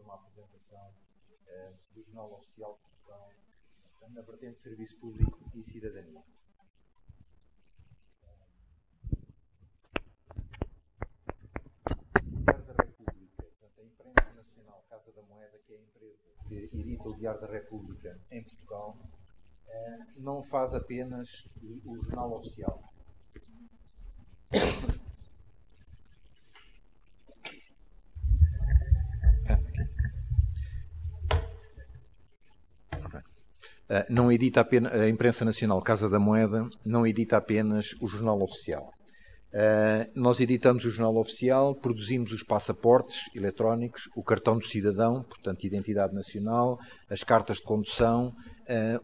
uma apresentação do Jornal Oficial de Portugal na vertente de Serviço Público e Cidadania. Diário da República, portanto, a Imprensa Nacional Casa da Moeda, que é a empresa que edita o Diário da República em Portugal, não faz apenas o Jornal Oficial. Não edita apenas, a Imprensa Nacional Casa da Moeda não edita apenas o Jornal Oficial. Nós editamos o Jornal Oficial, produzimos os passaportes eletrónicos, o cartão do cidadão, portanto, identidade nacional, as cartas de condução,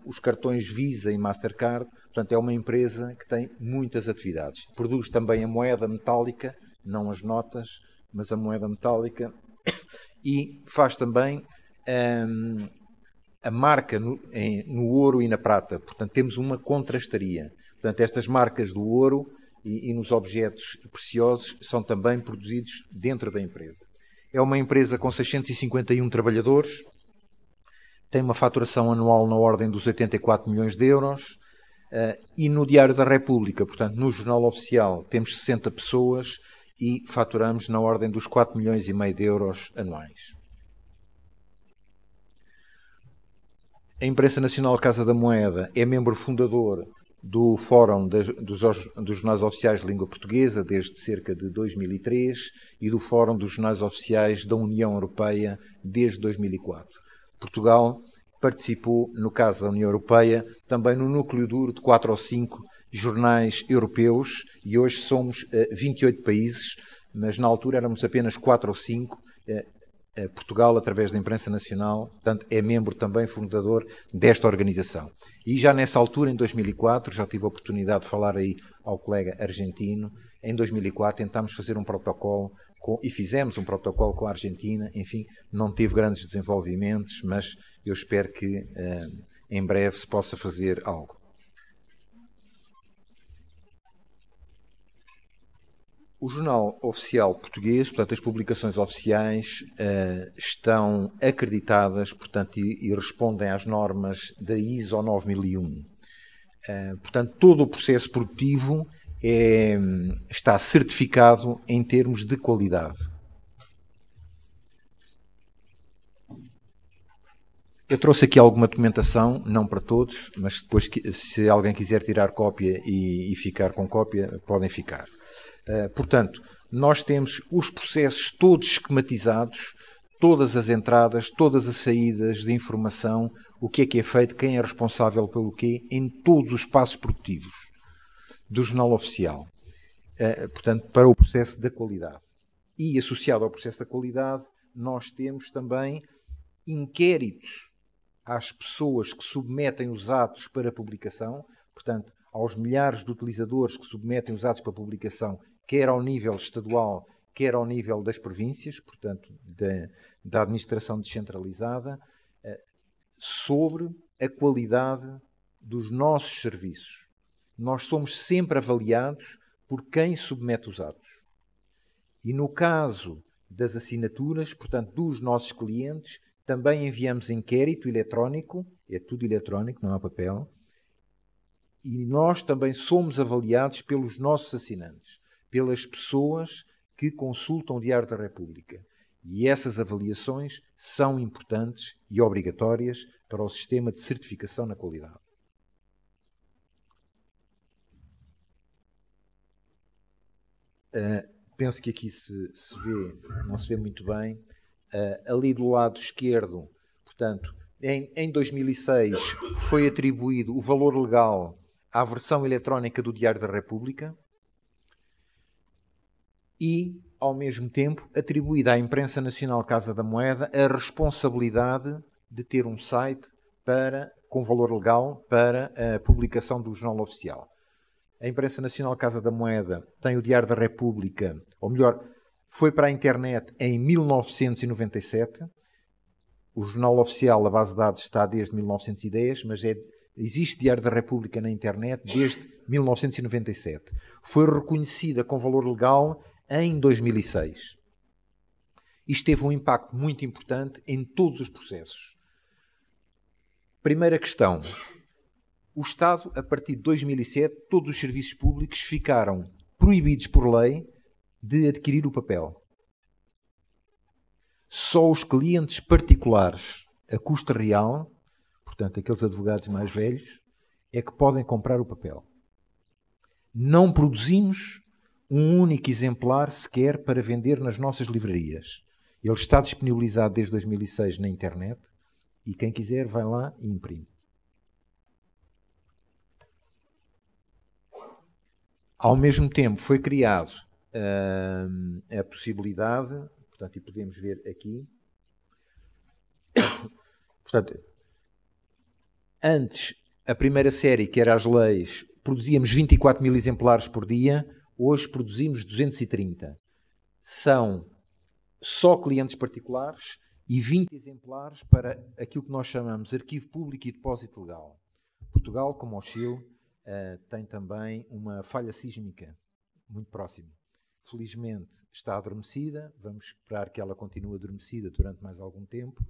os cartões Visa e Mastercard. Portanto, é uma empresa que tem muitas atividades. Produz também a moeda metálica, não as notas, mas a moeda metálica, e faz também a marca no ouro e na prata. Portanto, temos uma contrastaria. Portanto, estas marcas do ouro e nos objetos preciosos são também produzidos dentro da empresa. É uma empresa com 651 trabalhadores, tem uma faturação anual na ordem dos 84 milhões de euros, e no Diário da República, portanto, no Jornal Oficial, temos 60 pessoas e faturamos na ordem dos 4 milhões e meio de euros anuais. A Imprensa Nacional Casa da Moeda é membro fundador do Fórum dos Jornais Oficiais de Língua Portuguesa desde cerca de 2003 e do Fórum dos Jornais Oficiais da União Europeia desde 2004. Portugal participou, no caso da União Europeia, também no núcleo duro de 4 ou 5 jornais europeus, e hoje somos 28 países, mas na altura éramos apenas 4 ou 5. Portugal, através da Imprensa Nacional, portanto, é membro também fundador desta organização. E já nessa altura, em 2004, já tive a oportunidade de falar aí ao colega argentino, em 2004 tentámos fazer um protocolo e fizemos um protocolo com a Argentina. Enfim, não teve grandes desenvolvimentos, mas eu espero que em breve se possa fazer algo. O Jornal Oficial Português, portanto, as publicações oficiais estão acreditadas, portanto, e respondem às normas da ISO 9001. Portanto, todo o processo produtivo está certificado em termos de qualidade. Eu trouxe aqui alguma documentação, não para todos, mas depois, se alguém quiser tirar cópia e ficar com cópia, podem ficar. Portanto, nós temos os processos todos esquematizados, todas as entradas, todas as saídas de informação, o que é feito, quem é responsável pelo quê, em todos os passos produtivos do Jornal Oficial. Portanto, para o processo da qualidade. E associado ao processo da qualidade, nós temos também inquéritos às pessoas que submetem os atos para publicação, portanto, aos milhares de utilizadores que submetem os atos para publicação, quer ao nível estadual, quer ao nível das províncias, portanto, da administração descentralizada, sobre a qualidade dos nossos serviços. Nós somos sempre avaliados por quem submete os atos. E no caso das assinaturas, portanto, dos nossos clientes, também enviamos inquérito eletrónico, é tudo eletrónico, não há papel, e nós também somos avaliados pelos nossos assinantes, pelas pessoas que consultam o Diário da República. E essas avaliações são importantes e obrigatórias para o sistema de certificação na qualidade. Penso que aqui se vê, não se vê muito bem. Ali do lado esquerdo, portanto, em 2006 foi atribuído o valor legal à versão eletrónica do Diário da República e, ao mesmo tempo, atribuída à Imprensa Nacional Casa da Moeda a responsabilidade de ter um site com valor legal para a publicação do Jornal Oficial. A Imprensa Nacional Casa da Moeda tem o Diário da República, ou melhor, foi para a internet em 1997. O Jornal Oficial, a base de dados, está desde 1910, mas existe Diário da República na internet desde 1997. Foi reconhecida com valor legal em 2006. Isto teve um impacto muito importante em todos os processos. Primeira questão. O Estado, a partir de 2007, todos os serviços públicos ficaram proibidos por lei de adquirir o papel. Só os clientes particulares a custo real, portanto, aqueles advogados mais velhos, é que podem comprar o papel. Não produzimos um único exemplar sequer para vender nas nossas livrarias. Ele está disponibilizado desde 2006 na internet e quem quiser vai lá e imprime. Ao mesmo tempo foi criado a possibilidade, portanto, e podemos ver aqui, portanto, antes a primeira série, que era as leis, produzíamos 24 mil exemplares por dia, hoje produzimos 230. São só clientes particulares e 20 exemplares para aquilo que nós chamamos Arquivo Público e Depósito Legal. Portugal, como o Chile, tem também uma falha sísmica muito próxima. Felizmente está adormecida, vamos esperar que ela continue adormecida durante mais algum tempo,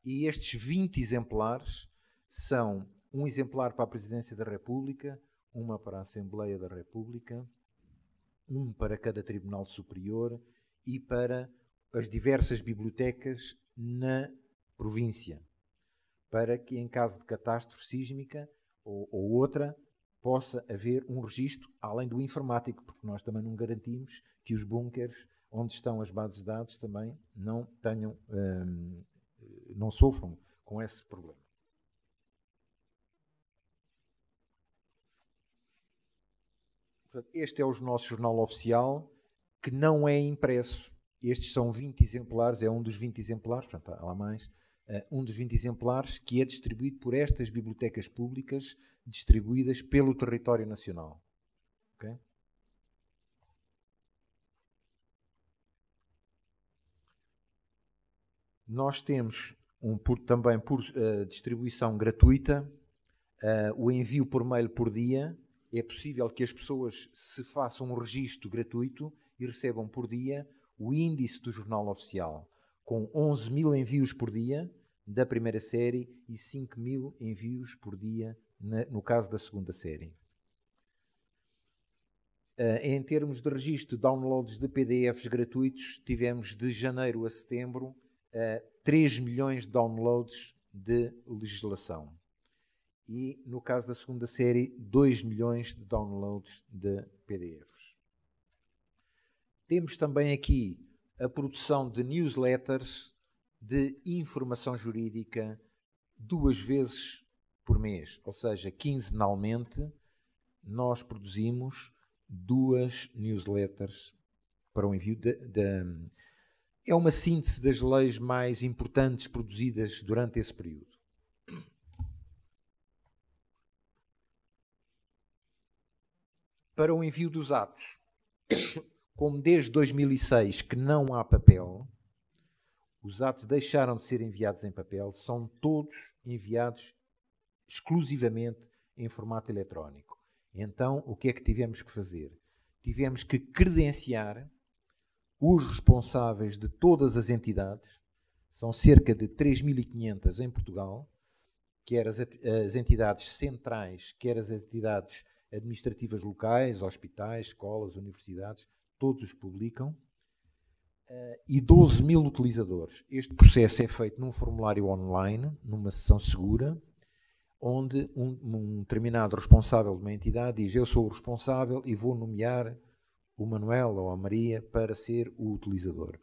e estes 20 exemplares são um exemplar para a Presidência da República, uma para a Assembleia da República, um para cada Tribunal Superior e para as diversas bibliotecas na província, para que em caso de catástrofe sísmica ou outra, possa haver um registro, além do informático, porque nós também não garantimos que os bunkers onde estão as bases de dados também não tenham, não sofram com esse problema. Este é o nosso jornal oficial, que não é impresso. Estes são 20 exemplares, é um dos 20 exemplares, portanto há lá mais, um dos 20 exemplares que é distribuído por estas bibliotecas públicas distribuídas pelo território nacional. Okay? Nós temos também por distribuição gratuita o envio por mail por dia. É possível que as pessoas se façam um registro gratuito e recebam por dia o índice do jornal oficial, com 11 mil envios por dia da primeira série e 5 mil envios por dia no caso da segunda série. Em termos de registro de downloads de PDFs gratuitos, tivemos de janeiro a setembro 3 milhões de downloads de legislação. E, no caso da segunda série, 2 milhões de downloads de PDFs. Temos também aqui a produção de newsletters de informação jurídica 2 vezes por mês, ou seja, quinzenalmente, nós produzimos 2 newsletters para o envio é uma síntese das leis mais importantes produzidas durante esse período. Para o envio dos atos, como desde 2006 que não há papel, os atos deixaram de ser enviados em papel, são todos enviados exclusivamente em formato eletrónico. Então, o que é que tivemos que fazer? Tivemos que credenciar os responsáveis de todas as entidades, são cerca de 3.500 em Portugal, quer as entidades centrais, quer as entidades administrativas locais, hospitais, escolas, universidades, todos os publicam, e 12 mil utilizadores. Este processo é feito num formulário online, numa sessão segura, onde um determinado responsável de uma entidade diz: eu sou o responsável e vou nomear o Manuel ou a Maria para ser o utilizador.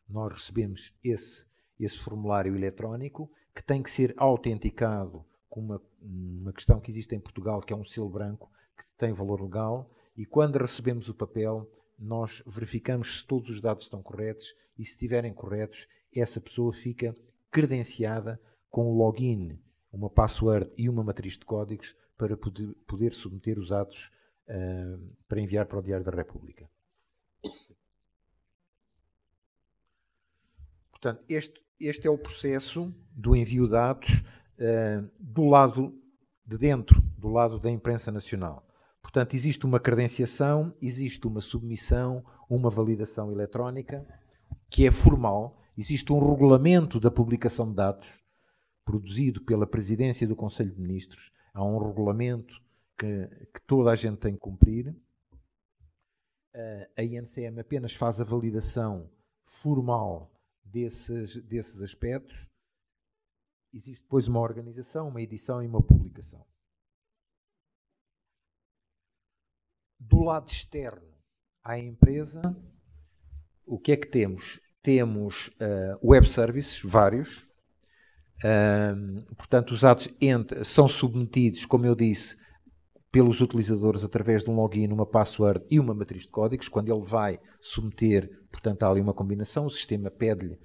Nós recebemos esse formulário eletrónico, que tem que ser autenticado com uma questão que existe em Portugal, que é um selo branco, que tem valor legal, e quando recebemos o papel, nós verificamos se todos os dados estão corretos, e se estiverem corretos, essa pessoa fica credenciada com o login, uma password e uma matriz de códigos para poder submeter os atos para enviar para o Diário da República. Portanto, este é o processo do envio de atos do lado de dentro, do lado da imprensa nacional. Portanto, existe uma credenciação, existe uma submissão, uma validação eletrónica que é formal. Existe um regulamento da publicação de dados produzido pela Presidência do Conselho de Ministros. Há um regulamento que toda a gente tem que cumprir. A INCM apenas faz a validação formal desses aspectos. Existe depois uma organização, uma edição e uma publicação. Do lado externo à empresa, o que é que temos? Temos web services, vários. Portanto, os dados são submetidos, como eu disse, pelos utilizadores através de um login, uma password e uma matriz de códigos. Quando ele vai submeter, portanto, há ali uma combinação, o sistema pede-lhe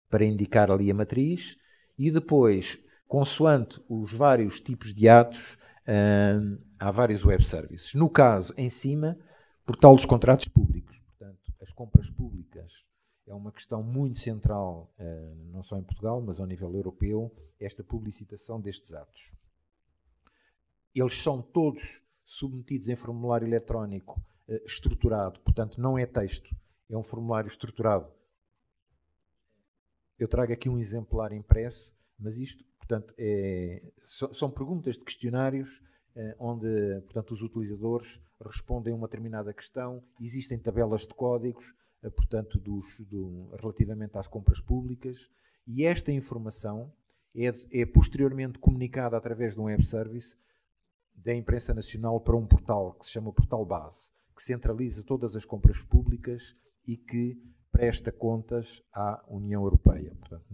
para indicar ali a matriz e depois, consoante os vários tipos de atos, há vários web services. No caso, em cima, portal dos contratos públicos. Portanto, as compras públicas é uma questão muito central, não só em Portugal, mas ao nível europeu, esta publicitação destes atos. Eles são todos submetidos em formulário eletrónico estruturado, portanto não é texto, é um formulário estruturado. Eu trago aqui um exemplar impresso, mas isto, portanto, são perguntas de questionários onde, portanto, os utilizadores respondem a uma determinada questão, existem tabelas de códigos, portanto, relativamente às compras públicas, e esta informação é posteriormente comunicada através de um web service da imprensa nacional para um portal que se chama Portal Base, que centraliza todas as compras públicas e que presta contas à União Europeia. Portanto,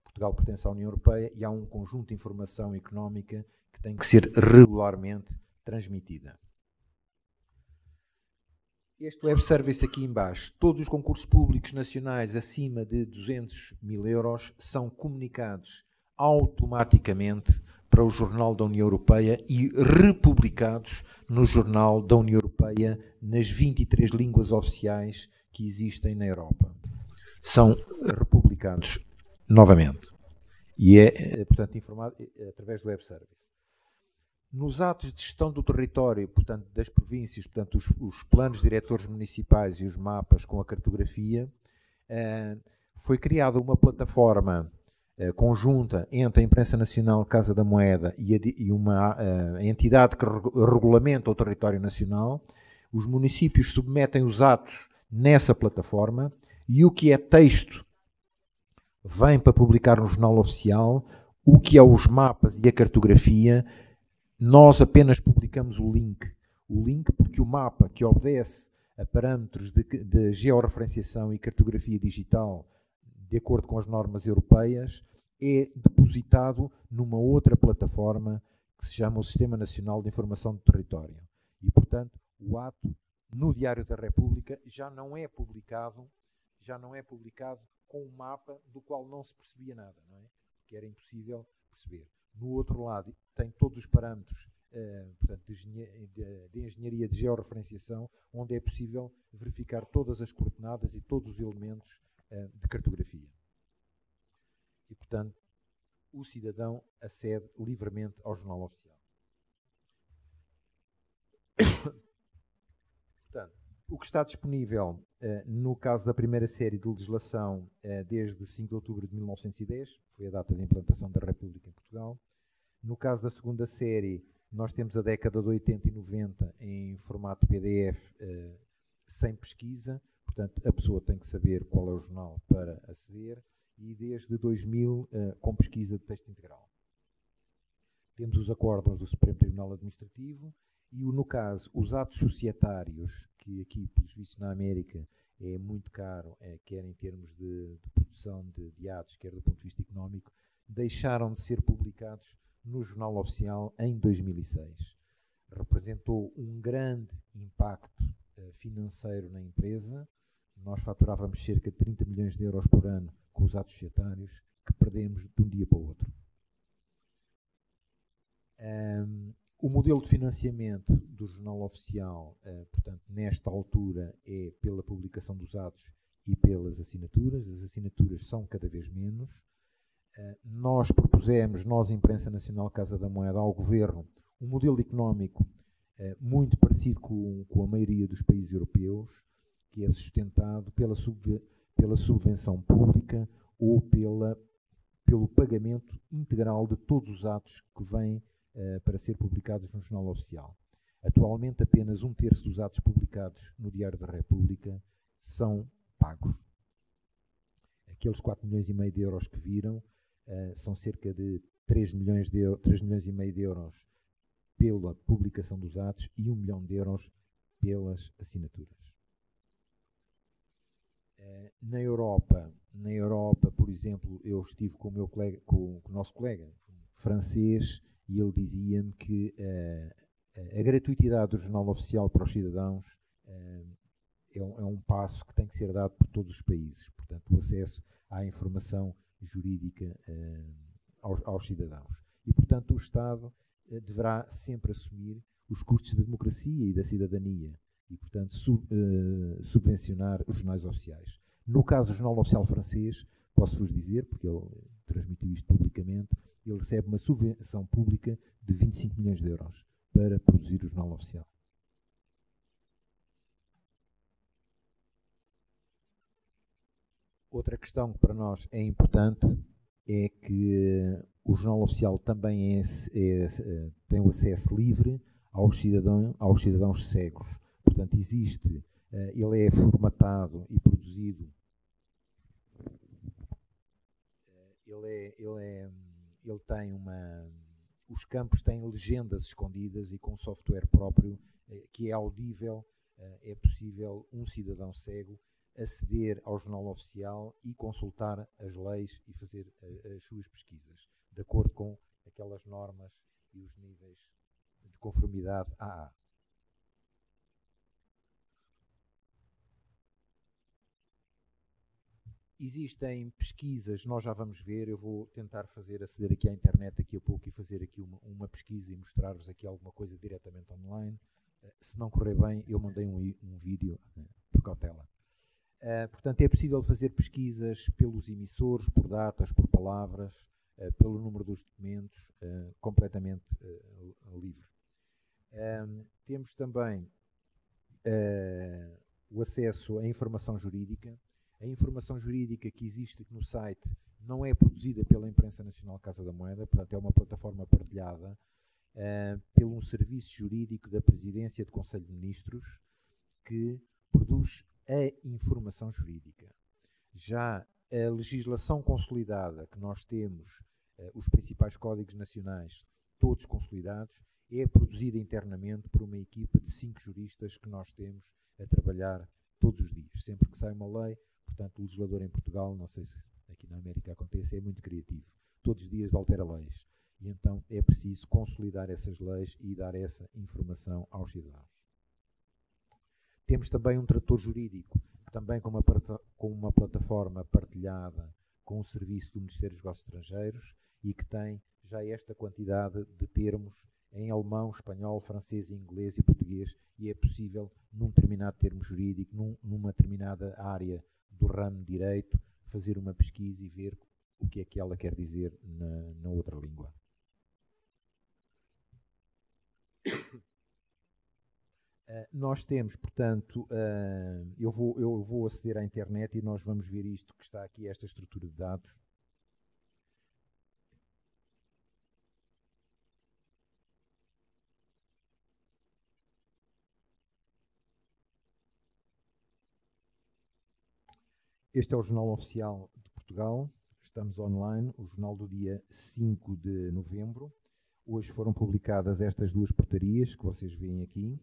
Portugal pertence à União Europeia e há um conjunto de informação económica que tem que ser regularmente transmitida. Este web service aqui em baixo, todos os concursos públicos nacionais acima de 200 mil euros são comunicados automaticamente para o Jornal da União Europeia e republicados no Jornal da União Europeia nas 23 línguas oficiais que existem na Europa. São republicados novamente e portanto, informado através do web service. Nos atos de gestão do território, portanto, das províncias, portanto, os planos diretores municipais e os mapas com a cartografia, foi criada uma plataforma conjunta entre a Imprensa Nacional Casa da Moeda e uma entidade que regulamenta o território nacional. Os municípios submetem os atos nessa plataforma e o que é texto vem para publicar no Jornal Oficial, o que é os mapas e a cartografia, nós apenas publicamos o link. O link porque o mapa, que obedece a parâmetros de georreferenciação e cartografia digital, de acordo com as normas europeias, é depositado numa outra plataforma que se chama o Sistema Nacional de Informação do Território. E, portanto, o ato no Diário da República já não é publicado com um mapa do qual não se percebia nada, não é? Que era impossível perceber. No outro lado, tem todos os parâmetros portanto, de engenharia de georreferenciação, onde é possível verificar todas as coordenadas e todos os elementos de cartografia. E, portanto, o cidadão acede livremente ao Jornal Oficial. Portanto, o que está disponível no caso da primeira série de legislação desde 5 de outubro de 1910, foi a data de implantação da República em Portugal. No caso da segunda série, nós temos a década de 80 e 90 em formato PDF sem pesquisa, portanto a pessoa tem que saber qual é o jornal para aceder, e desde 2000 com pesquisa de texto integral. Temos os acórdãos do Supremo Tribunal Administrativo e, no caso, os atos societários, que aqui, pelos vistos na América, é muito caro, quer em termos de produção de atos, quer do ponto de vista económico, deixaram de ser publicados no Jornal Oficial em 2006. Representou um grande impacto financeiro na empresa. Nós faturávamos cerca de 30 milhões de euros por ano com os atos societários, que perdemos de um dia para o outro. O modelo de financiamento do Jornal Oficial, portanto, nesta altura, é pela publicação dos atos e pelas assinaturas. As assinaturas são cada vez menos. Nós propusemos, Imprensa Nacional Casa da Moeda, ao Governo, um modelo económico muito parecido com a maioria dos países europeus, que é sustentado pela subvenção pública ou pelo pagamento integral de todos os atos que vêm para ser publicados no Jornal Oficial. Atualmente, apenas 1/3 dos atos publicados no Diário da República são pagos. Aqueles 4,5 milhões de euros que viram são cerca de 3,5 milhões de euros pela publicação dos atos e 1 milhão de euros pelas assinaturas. Na Europa, por exemplo, eu estive com o nosso colega francês e ele dizia-me que a gratuitidade do Jornal Oficial para os cidadãos é um passo que tem que ser dado por todos os países. Portanto, o acesso à informação jurídica aos cidadãos. E, portanto, o Estado deverá sempre assumir os custos da democracia e da cidadania e, portanto, subvencionar os jornais oficiais. No caso do Jornal Oficial francês, posso-vos dizer, porque ele transmitiu isto publicamente, ele recebe uma subvenção pública de 25 milhões de euros para produzir o Jornal Oficial. Outra questão que para nós é importante é que o Jornal Oficial também tem o acesso livre aos cidadãos cegos. Portanto, ele é formatado e produzido, ele tem os campos têm legendas escondidas e com software próprio que é audível, é possível um cidadão cego aceder ao Jornal Oficial e consultar as leis e fazer as suas pesquisas, de acordo com aquelas normas e os níveis de conformidade AA. Existem pesquisas, nós já vamos ver, eu vou tentar aceder aqui à internet daqui a pouco e fazer aqui uma pesquisa e mostrar-vos aqui alguma coisa diretamente online. Se não correr bem, eu mandei um vídeo por cautela. Portanto, é possível fazer pesquisas pelos emissores, por datas, por palavras, pelo número dos documentos, completamente livre. Temos também o acesso à informação jurídica. A informação jurídica que existe no site não é produzida pela Imprensa Nacional Casa da Moeda, portanto é uma plataforma partilhada pelo um serviço jurídico da Presidência do Conselho de Ministros que produz a informação jurídica. Já a legislação consolidada que nós temos, os principais códigos nacionais, todos consolidados, é produzida internamente por uma equipa de 5 juristas que nós temos a trabalhar todos os dias. Sempre que sai uma lei, portanto, o legislador em Portugal, não sei se aqui na América acontece, é muito criativo. Todos os dias altera leis. E então é preciso consolidar essas leis e dar essa informação aos cidadãos. Temos também um tradutor jurídico, também com uma plataforma partilhada com o serviço do Ministério dos Negócios Estrangeiros e que tem já esta quantidade de termos em alemão, espanhol, francês, inglês e português, e é possível, num determinado termo jurídico, numa determinada área do ramo de direito, fazer uma pesquisa e ver o que é que ela quer dizer na outra língua. Nós temos, portanto, eu vou aceder à internet e nós vamos ver isto que está aqui, esta estrutura de dados. Este é o Jornal Oficial de Portugal. Estamos online, o jornal do dia 5 de novembro. Hoje foram publicadas estas duas portarias que vocês veem aqui.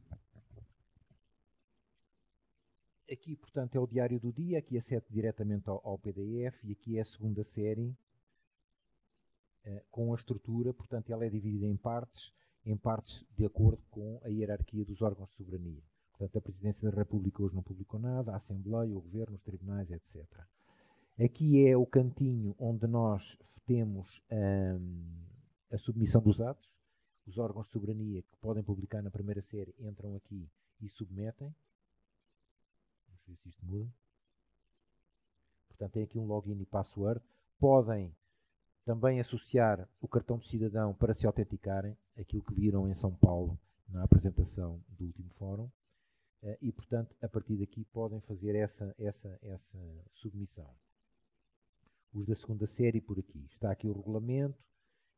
Aqui, portanto, é o diário do dia, aqui acede diretamente ao PDF e aqui é a segunda série com a estrutura, portanto, ela é dividida em partes de acordo com a hierarquia dos órgãos de soberania. Portanto, a Presidência da República hoje não publicou nada, a Assembleia, o Governo, os tribunais, etc. Aqui é o cantinho onde nós temos a submissão dos atos. Os órgãos de soberania que podem publicar na primeira série entram aqui e submetem. Vamos ver se isto muda. Portanto, tem aqui um login e password. Podem também associar o cartão de cidadão para se autenticarem, aquilo que viram em São Paulo na apresentação do último fórum. e, portanto, a partir daqui podem fazer essa submissão. Os da segunda série por aqui. Está aqui o regulamento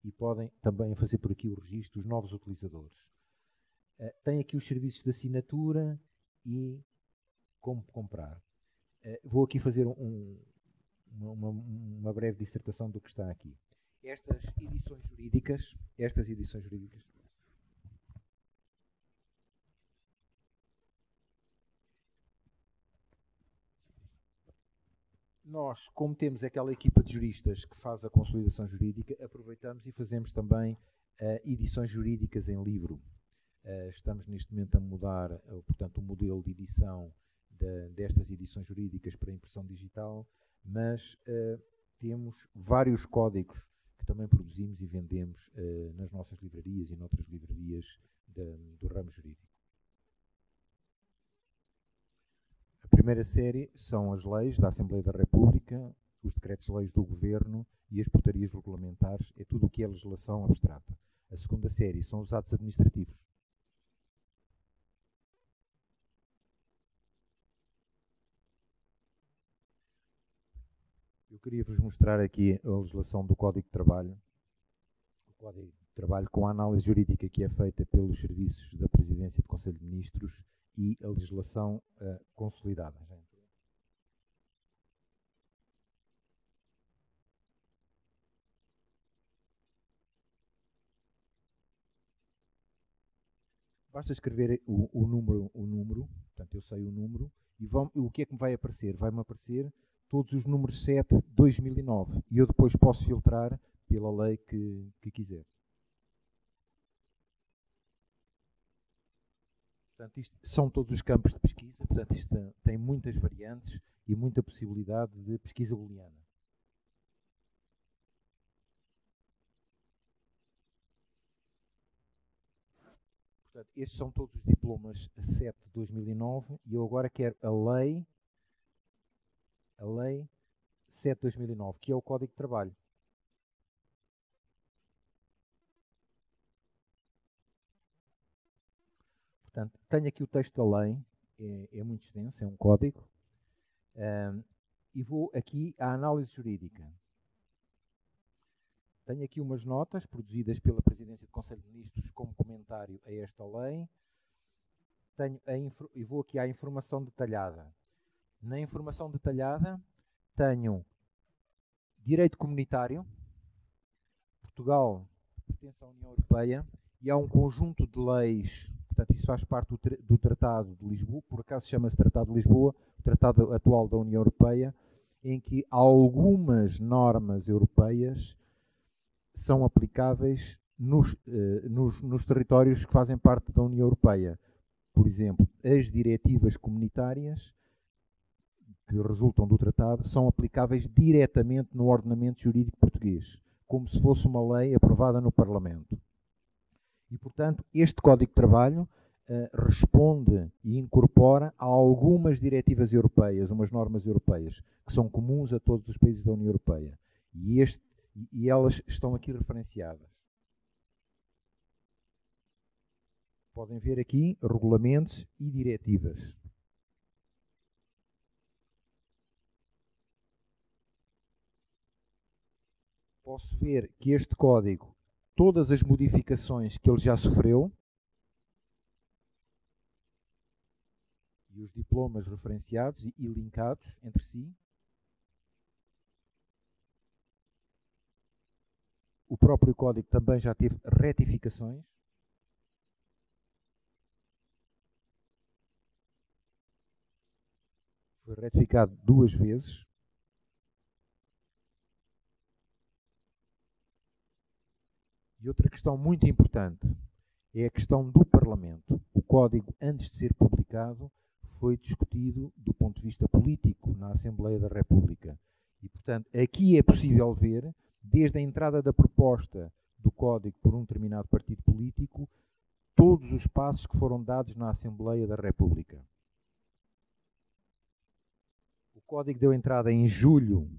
e podem também fazer por aqui o registro dos novos utilizadores. Tem aqui os serviços de assinatura e como comprar. Vou aqui fazer uma breve dissertação do que está aqui. Estas edições jurídicas, nós, como temos aquela equipa de juristas que faz a consolidação jurídica, aproveitamos e fazemos também edições jurídicas em livro. Estamos neste momento a mudar, portanto, o modelo de edição destas edições jurídicas para impressão digital, mas temos vários códigos que também produzimos e vendemos nas nossas livrarias e noutras livrarias do ramo jurídico. A primeira série são as leis da Assembleia da República, os decretos-leis do Governo e as portarias regulamentares, é tudo o que é legislação abstrata. A segunda série são os atos administrativos. Eu queria vos mostrar aqui a legislação do Código de Trabalho. O Código de Trabalho com a análise jurídica que é feita pelos serviços da Presidência do Conselho de Ministros e a legislação consolidada. Basta escrever o número, portanto eu sei o número, e o que é que me vai aparecer? Vai-me aparecer todos os números 7 de 2009 e eu depois posso filtrar pela lei que quiser. Portanto, isto são todos os campos de pesquisa, portanto isto tem muitas variantes e muita possibilidade de pesquisa booleana. Portanto, estes são todos os diplomas 7 de 2009 e eu agora quero a lei 7 de 2009, que é o Código de Trabalho. Portanto, tenho aqui o texto da lei, é muito extenso, é um código, e vou aqui à análise jurídica. Tenho aqui umas notas produzidas pela Presidência do Conselho de Ministros como comentário a esta lei. E vou aqui à informação detalhada. Na informação detalhada tenho direito comunitário, Portugal pertence à União Europeia e há um conjunto de leis, portanto isso faz parte do Tratado de Lisboa, por acaso chama-se Tratado de Lisboa, o Tratado atual da União Europeia, em que algumas normas europeias são aplicáveis nos territórios que fazem parte da União Europeia. Por exemplo, as diretivas comunitárias que resultam do tratado são aplicáveis diretamente no ordenamento jurídico português, como se fosse uma lei aprovada no Parlamento. E, portanto, este Código de Trabalho responde e incorpora a algumas diretivas europeias, umas normas europeias, que são comuns a todos os países da União Europeia. E elas estão aqui referenciadas. Podem ver aqui regulamentos e diretivas. Posso ver que este código, todas as modificações que ele já sofreu, e os diplomas referenciados e linkados entre si, o próprio código também já teve retificações. Foi retificado 2 vezes. E outra questão muito importante é a questão do Parlamento. O código, antes de ser publicado, foi discutido do ponto de vista político na Assembleia da República. E, portanto, aqui é possível ver, desde a entrada da proposta do código por um determinado partido político, todos os passos que foram dados na Assembleia da República. O código deu entrada em julho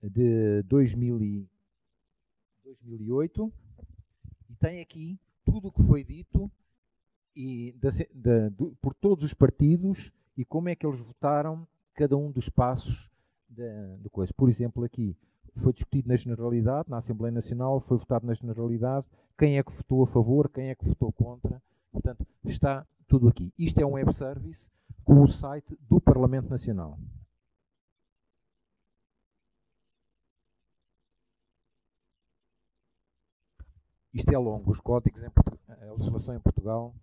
de 2008 e tem aqui tudo o que foi dito por todos os partidos e como é que eles votaram cada um dos passos do coisa. Por exemplo, aqui foi discutido na generalidade, na Assembleia Nacional, foi votado na generalidade, quem é que votou a favor, quem é que votou contra. Portanto, está tudo aqui. Isto é um web service com o site do Parlamento Nacional. Isto é longo, os códigos, a legislação em Portugal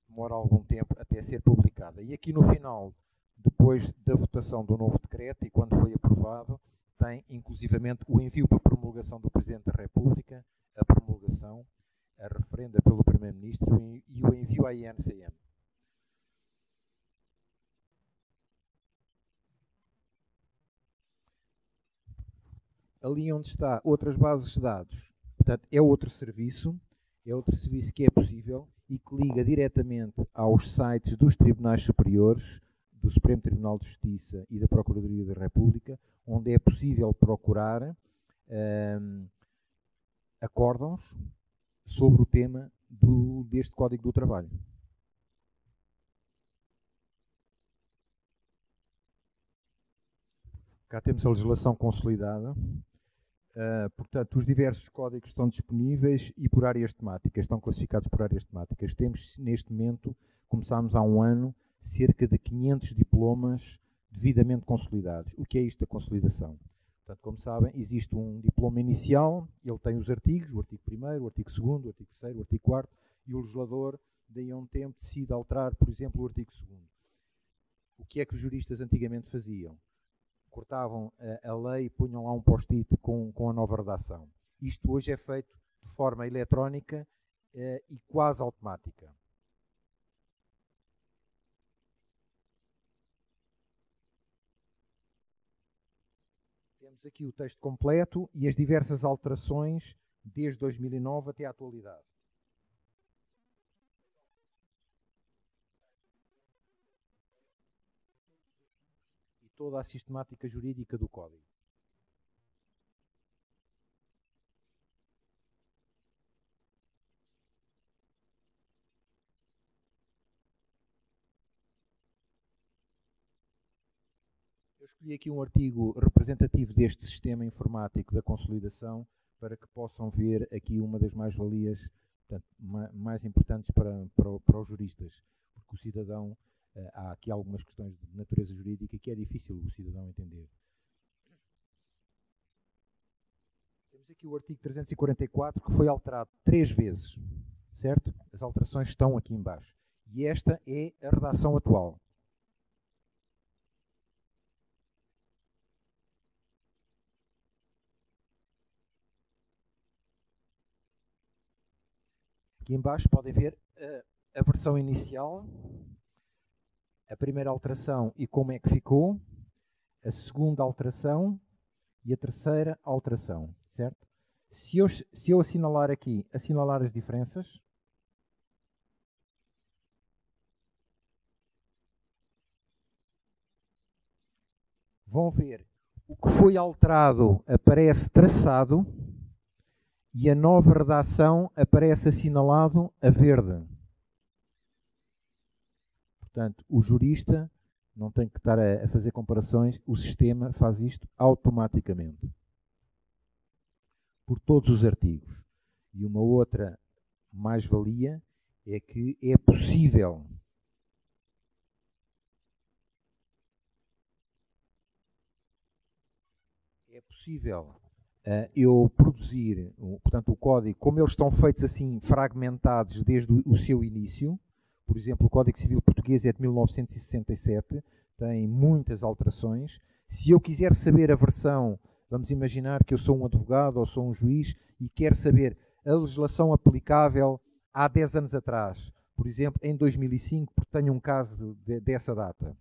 demora algum tempo até ser publicada. E aqui no final, depois da votação do novo decreto e quando foi aprovado, tem inclusivamente o envio para promulgação do Presidente da República, a promulgação, a referenda pelo Primeiro-Ministro e o envio à INCM. Ali onde está outras bases de dados, portanto, é outro serviço que é possível e que liga diretamente aos sites dos tribunais superiores, do Supremo Tribunal de Justiça e da Procuradoria da República, onde é possível procurar acórdãos sobre o tema deste Código do Trabalho. Cá temos a legislação consolidada. Portanto, os diversos códigos estão disponíveis e por áreas temáticas, estão classificados por áreas temáticas. Temos, neste momento, começámos há um ano, cerca de 500 diplomas devidamente consolidados. O que é isto da consolidação? Portanto, como sabem, existe um diploma inicial, ele tem os artigos, o artigo 1º, o artigo 2º, o artigo 3º, o artigo 4º, e o legislador, daí a um tempo, decide alterar, por exemplo, o artigo 2º. O que é que os juristas antigamente faziam? Cortavam a lei e punham lá um post-it com a nova redação. Isto hoje é feito de forma eletrónica e quase automática. Temos aqui o texto completo e as diversas alterações desde 2009 até a atualidade. E toda a sistemática jurídica do Código. Eu escolhi aqui um artigo representativo deste sistema informático da consolidação para que possam ver aqui uma das mais-valias, mais importantes para os juristas, porque o cidadão, há aqui algumas questões de natureza jurídica que é difícil o cidadão entender. Temos aqui o artigo 344 que foi alterado 3 vezes, certo? As alterações estão aqui em baixo. E esta é a redação atual. Aqui em baixo podem ver a versão inicial, a primeira alteração e como é que ficou, a segunda alteração e a terceira alteração, certo? Se eu assinalar aqui, assinalar as diferenças, vão ver o que foi alterado aparece traçado e a nova redação aparece assinalado a verde. Portanto, o jurista não tem que estar a fazer comparações, o sistema faz isto automaticamente. Por todos os artigos. E uma outra mais-valia é que é possível eu produzir, portanto, o código, como eles estão feitos assim, fragmentados desde o seu início. Por exemplo, o Código Civil Português é de 1967, tem muitas alterações. Se eu quiser saber a versão, vamos imaginar que eu sou um advogado ou sou um juiz e quero saber a legislação aplicável há 10 anos atrás, por exemplo, em 2005, porque tenho um caso dessa data.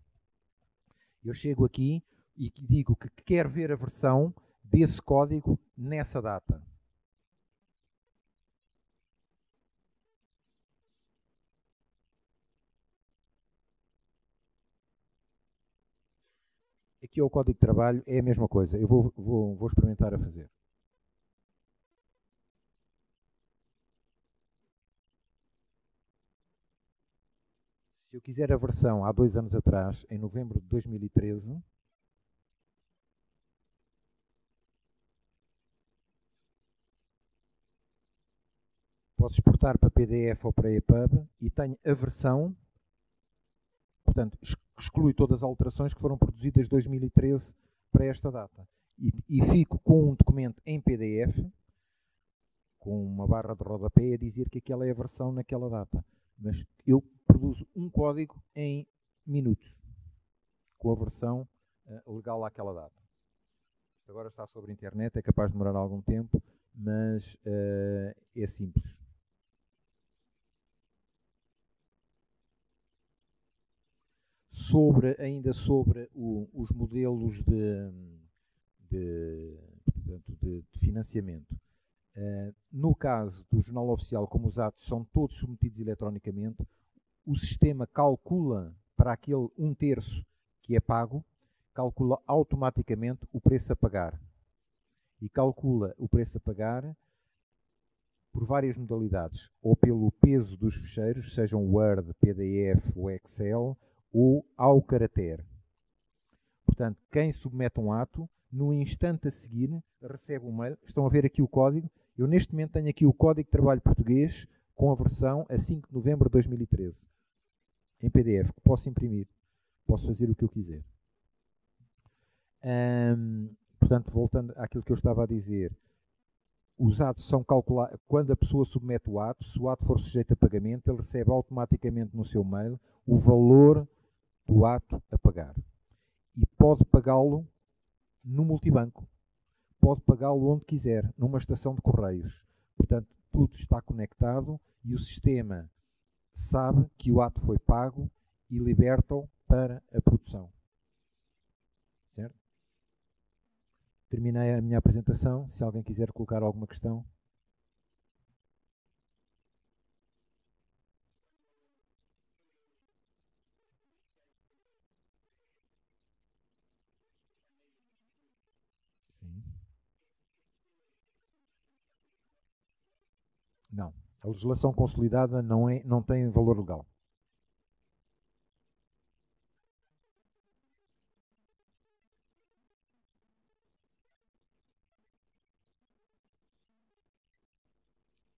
Eu chego aqui e digo que quero ver a versão desse código nessa data. Aqui é o Código de Trabalho, é a mesma coisa. Eu vou experimentar a fazer. Se eu quiser a versão há 2 anos atrás, em novembro de 2013, posso exportar para PDF ou para EPUB e tenho a versão, portanto, exclui todas as alterações que foram produzidas de 2013 para esta data. E fico com um documento em PDF, com uma barra de rodapé a dizer que aquela é a versão naquela data. Mas eu produzo um código em minutos, com a versão legal àquela data. Isto agora está sobre a internet, é capaz de demorar algum tempo, mas é simples. Ainda sobre os modelos de financiamento. No caso do Jornal Oficial, como os atos são todos submetidos eletronicamente, o sistema calcula para aquele 1/3 que é pago, calcula automaticamente o preço a pagar. E calcula o preço a pagar por várias modalidades, ou pelo peso dos ficheiros, sejam Word, PDF ou Excel, ou ao caractere. Portanto, quem submete um ato, no instante a seguir, recebe um mail. Estão a ver aqui o código? Eu, neste momento, tenho aqui o Código de Trabalho Português com a versão a 5 de novembro de 2013. Em PDF, que posso imprimir. Posso fazer o que eu quiser. Portanto, voltando àquilo que eu estava a dizer, os atos são calculados. Quando a pessoa submete o ato, se o ato for sujeito a pagamento, ele recebe automaticamente no seu mail o valor do ato a pagar. E pode pagá-lo no multibanco. Pode pagá-lo onde quiser, numa estação de correios. Portanto, tudo está conectado e o sistema sabe que o ato foi pago e liberta-o para a produção. Certo? Terminei a minha apresentação. Se alguém quiser colocar alguma questão. Sim. Não. A legislação consolidada não tem valor legal.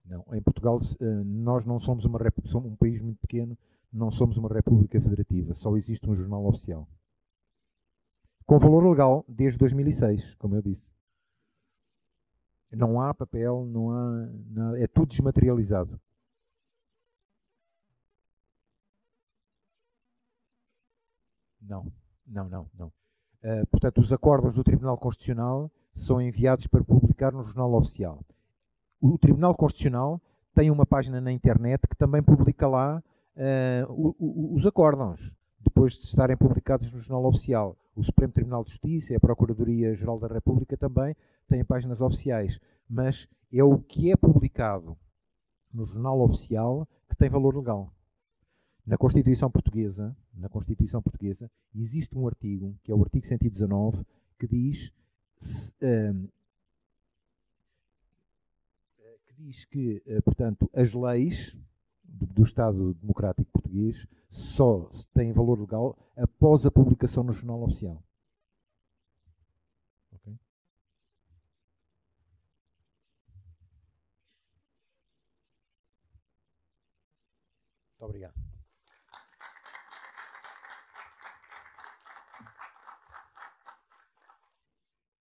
Não. Em Portugal, nós não somos somos um país muito pequeno, não somos uma república federativa. Só existe um jornal oficial. Com valor legal desde 2006, como eu disse. Não há papel, não há nada, é tudo desmaterializado. Não. Portanto, os acordos do Tribunal Constitucional são enviados para publicar no Jornal Oficial. O Tribunal Constitucional tem uma página na internet que também publica lá os acórdãos, depois de estarem publicados no Jornal Oficial. O Supremo Tribunal de Justiça e a Procuradoria-Geral da República também têm páginas oficiais, mas é o que é publicado no Jornal Oficial que tem valor legal. Na Constituição Portuguesa, existe um artigo, que é o artigo 119, que diz que, portanto, as leis do Estado Democrático Português só têm valor legal após a publicação no Jornal Oficial. Okay? Muito obrigado.